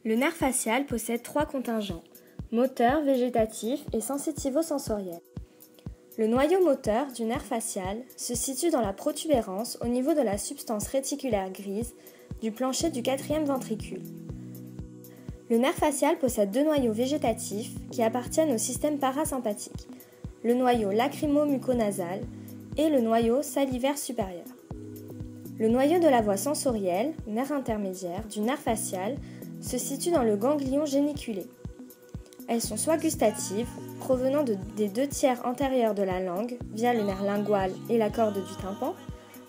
Le nerf facial possède 3 contingents, moteur, végétatif et sensitivo-sensoriel. Le noyau moteur du nerf facial se situe dans la protubérance au niveau de la substance réticulaire grise du plancher du 4e ventricule. Le nerf facial possède 2 noyaux végétatifs qui appartiennent au système parasympathique, le noyau lacrymo-muconasal et le noyau salivaire supérieur. Le noyau de la voie sensorielle, nerf intermédiaire, du nerf facial se situe dans le ganglion géniculé. Elles sont soit gustatives, provenant des 2 tiers antérieurs de la langue, via le nerf lingual et la corde du tympan,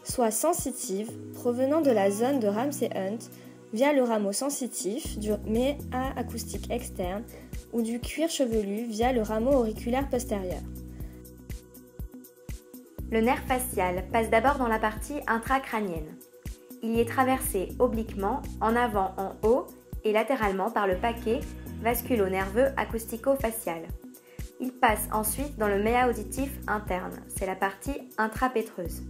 soit sensitives, provenant de la zone de Ramsay-Hunt, via le rameau sensitif du méa acoustique externe ou du cuir chevelu via le rameau auriculaire postérieur. Le nerf facial passe d'abord dans la partie intracrânienne. Il y est traversé obliquement, en avant, en haut et latéralement par le paquet vasculo-nerveux acoustico-facial. Il passe ensuite dans le méa auditif interne, c'est la partie intrapétreuse.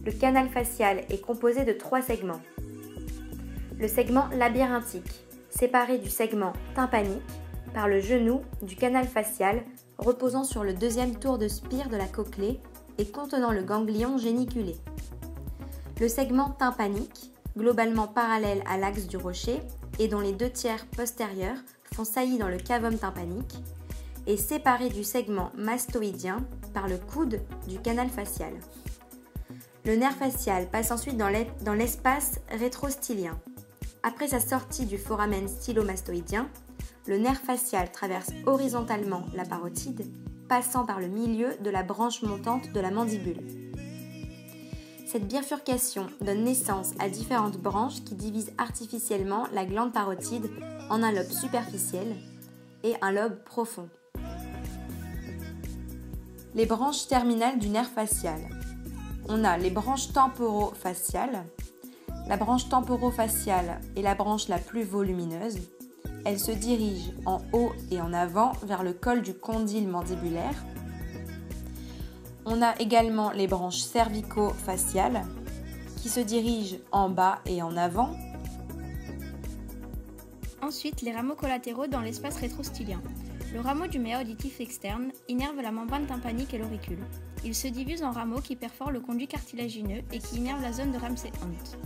Le canal facial est composé de 3 segments. Le segment labyrinthique, séparé du segment tympanique par le genou du canal facial reposant sur le 2e tour de spire de la cochlée et contenant le ganglion géniculé. Le segment tympanique, globalement parallèle à l'axe du rocher et dont les 2 tiers postérieurs font saillie dans le cavum tympanique, est séparé du segment mastoïdien par le coude du canal facial. Le nerf facial passe ensuite dans l'espace rétrostylien. Après sa sortie du foramen stylomastoïdien, le nerf facial traverse horizontalement la parotide, passant par le milieu de la branche montante de la mandibule. Cette bifurcation donne naissance à différentes branches qui divisent artificiellement la glande parotide en un lobe superficiel et un lobe profond. Les branches terminales du nerf facial. On a les branches temporo-faciales. La branche temporo-faciale est la branche la plus volumineuse. Elle se dirige en haut et en avant vers le col du condyle mandibulaire. On a également les branches cervico-faciales qui se dirigent en bas et en avant. Ensuite, les rameaux collatéraux dans l'espace rétrostylien. Le rameau du méa auditif externe innerve la membrane tympanique et l'auricule. Il se divise en rameaux qui perforent le conduit cartilagineux et qui innervent la zone de Ramsay-Hunt.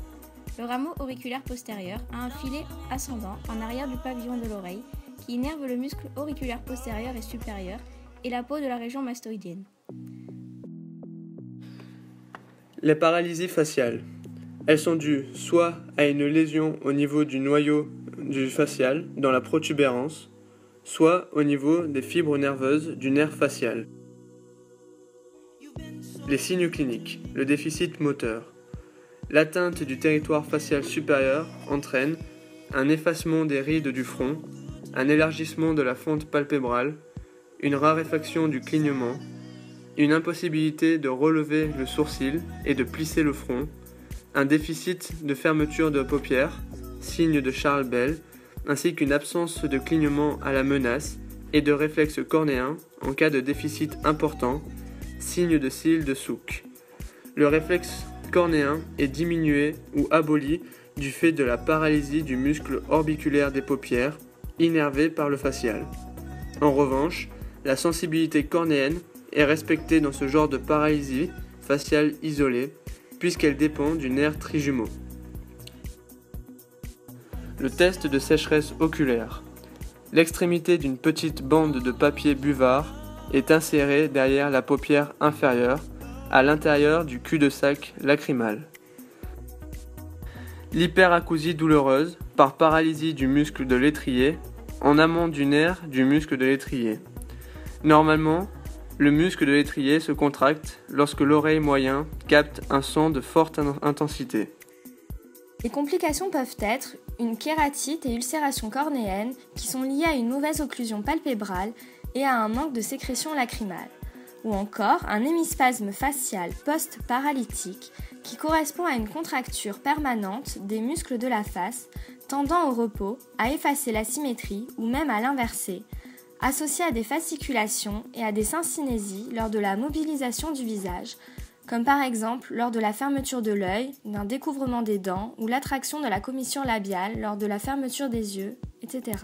Le rameau auriculaire postérieur a un filet ascendant en arrière du pavillon de l'oreille qui innerve le muscle auriculaire postérieur et supérieur et la peau de la région mastoïdienne. Les paralysies faciales. Elles sont dues soit à une lésion au niveau du noyau du facial dans la protubérance, soit au niveau des fibres nerveuses du nerf facial. Les signes cliniques. Le déficit moteur. L'atteinte du territoire facial supérieur entraîne un effacement des rides du front, un élargissement de la fente palpébrale, une raréfaction du clignement, une impossibilité de relever le sourcil et de plisser le front, un déficit de fermeture de paupières, signe de Charles Bell, ainsi qu'une absence de clignement à la menace et de réflexe cornéen en cas de déficit important, signe de cils de Sook. Le réflexe cornéen est diminué ou aboli du fait de la paralysie du muscle orbiculaire des paupières, innervé par le facial. En revanche, la sensibilité cornéenne est respectée dans ce genre de paralysie faciale isolée, puisqu'elle dépend du nerf trijumeau. Le test de sécheresse oculaire. L'extrémité d'une petite bande de papier buvard est insérée derrière la paupière inférieure, à l'intérieur du cul-de-sac lacrymal. L'hyperacousie douloureuse par paralysie du muscle de l'étrier en amont du nerf du muscle de l'étrier. Normalement, le muscle de l'étrier se contracte lorsque l'oreille moyen capte un son de forte intensité. Les complications peuvent être une kératite et ulcération cornéenne qui sont liées à une mauvaise occlusion palpébrale et à un manque de sécrétion lacrymale, ou encore un hémispasme facial post-paralytique qui correspond à une contracture permanente des muscles de la face tendant au repos, à effacer la symétrie ou même à l'inverser, associé à des fasciculations et à des syncinésies lors de la mobilisation du visage, comme par exemple lors de la fermeture de l'œil, d'un découvrement des dents ou l'attraction de la commissure labiale lors de la fermeture des yeux, etc.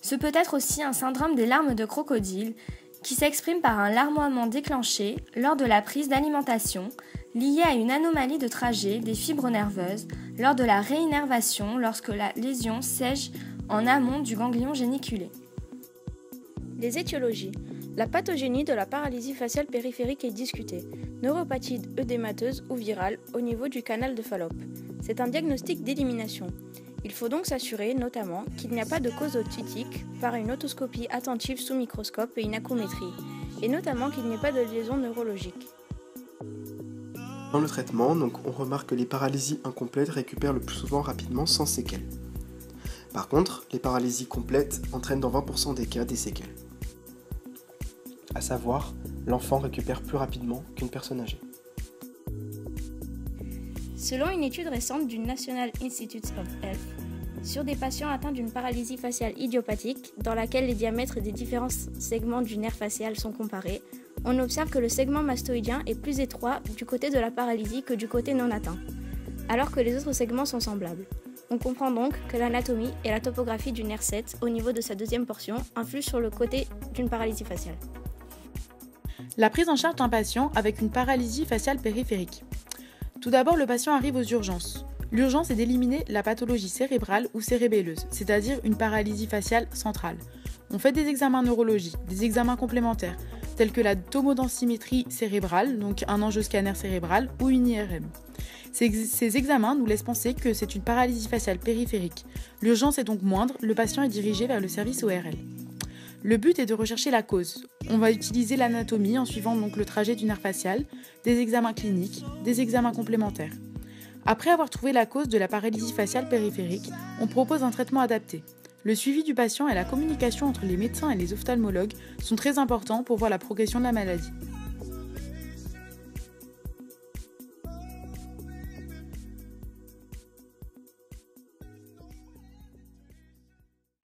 Ce peut être aussi un syndrome des larmes de crocodile qui s'exprime par un larmoiement déclenché lors de la prise d'alimentation lié à une anomalie de trajet des fibres nerveuses lors de la réinnervation lorsque la lésion sèche en amont du ganglion géniculé. Les étiologies. La pathogénie de la paralysie faciale périphérique est discutée. Neuropathie œdémateuse ou virale au niveau du canal de Fallope. C'est un diagnostic d'élimination. Il faut donc s'assurer, notamment, qu'il n'y a pas de cause otitique par une otoscopie attentive sous microscope et une acoumétrie, et notamment qu'il n'y ait pas de lésion neurologique. Dans le traitement, on remarque que les paralysies incomplètes récupèrent le plus souvent rapidement sans séquelles. Par contre, les paralysies complètes entraînent dans 20% des cas des séquelles. À savoir, l'enfant récupère plus rapidement qu'une personne âgée. Selon une étude récente du National Institutes of Health, sur des patients atteints d'une paralysie faciale idiopathique, dans laquelle les diamètres des différents segments du nerf facial sont comparés, on observe que le segment mastoïdien est plus étroit du côté de la paralysie que du côté non atteint, alors que les autres segments sont semblables. On comprend donc que l'anatomie et la topographie du nerf 7 au niveau de sa deuxième portion influent sur le côté d'une paralysie faciale. La prise en charge d'un patient avec une paralysie faciale périphérique. Tout d'abord, le patient arrive aux urgences. L'urgence est d'éliminer la pathologie cérébrale ou cérébelleuse, c'est-à-dire une paralysie faciale centrale. On fait des examens neurologiques, des examens complémentaires, tels que la tomodensitométrie cérébrale, donc un angioscanner cérébral ou une IRM. Ces examens nous laissent penser que c'est une paralysie faciale périphérique. L'urgence est donc moindre, le patient est dirigé vers le service ORL. Le but est de rechercher la cause. On va utiliser l'anatomie en suivant donc le trajet du nerf facial, des examens cliniques, des examens complémentaires. Après avoir trouvé la cause de la paralysie faciale périphérique, on propose un traitement adapté. Le suivi du patient et la communication entre les médecins et les ophtalmologues sont très importants pour voir la progression de la maladie.